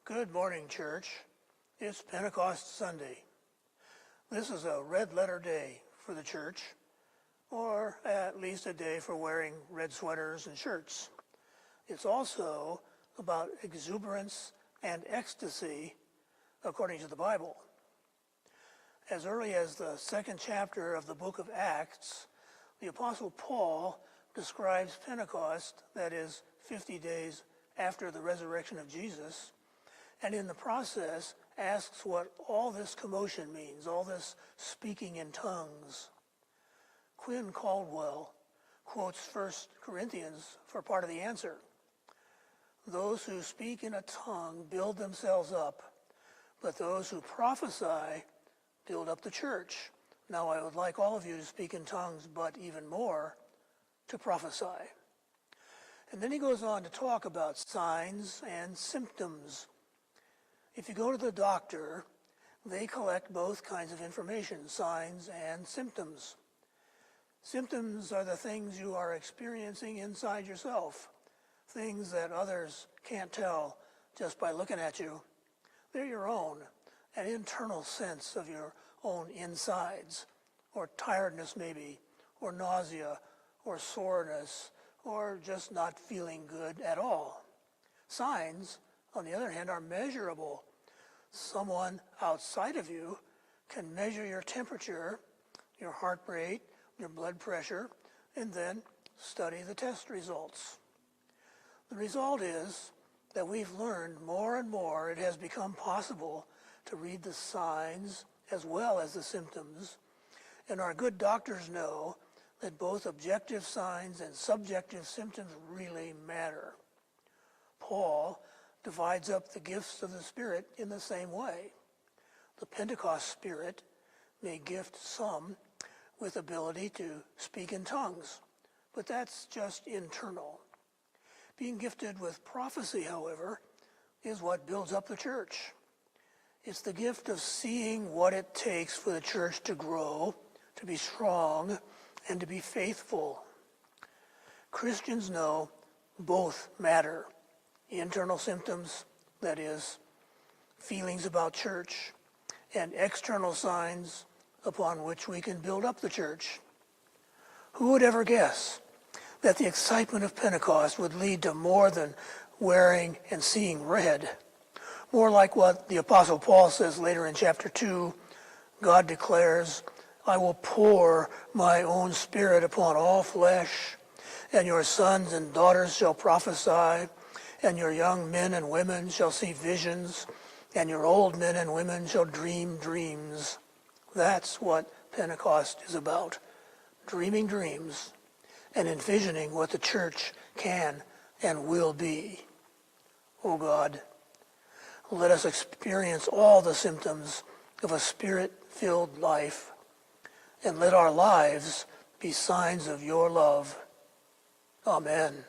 Good morning, church. It's Pentecost Sunday. This is a red letter day for the church, or at least a day for wearing red sweaters and shirts. It's also about exuberance and ecstasy, according to the Bible. As early as the second chapter of the book of Acts, the Apostle Paul describes Pentecost, that is, 50 days after the resurrection of Jesus, and in the process asks what all this commotion means, all this speaking in tongues. Quinn Caldwell quotes 1 Corinthians for part of the answer. Those who speak in a tongue build themselves up, but those who prophesy build up the church. Now I would like all of you to speak in tongues, but even more, to prophesy. And then he goes on to talk about signs and symptoms. If you go to the doctor, they collect both kinds of information, signs and symptoms. Symptoms are the things you are experiencing inside yourself, things that others can't tell just by looking at you. They're your own, an internal sense of your own insides, or tiredness maybe, or nausea, or soreness, or just not feeling good at all. Signs, on the other hand, are measurable. Someone outside of you can measure your temperature, your heart rate, your blood pressure, and then study the test results. The result is that we've learned more and more it has become possible to read the signs as well as the symptoms, and our good doctors know that both objective signs and subjective symptoms really matter. Paul divides up the gifts of the Spirit in the same way. The Pentecost Spirit may gift some with ability to speak in tongues, but that's just internal. Being gifted with prophecy, however, is what builds up the church. It's the gift of seeing what it takes for the church to grow, to be strong, and to be faithful. Christians know both matter. Internal symptoms, that is, feelings about church, and external signs upon which we can build up the church. Who would ever guess that the excitement of Pentecost would lead to more than wearing and seeing red? More like what the Apostle Paul says later in chapter 2, God declares, I will pour my own Spirit upon all flesh, and your sons and daughters shall prophesy, and your young men and women shall see visions, and your old men and women shall dream dreams. That's what Pentecost is about, dreaming dreams and envisioning what the church can and will be. Oh God, let us experience all the symptoms of a Spirit-filled life, and let our lives be signs of your love. Amen.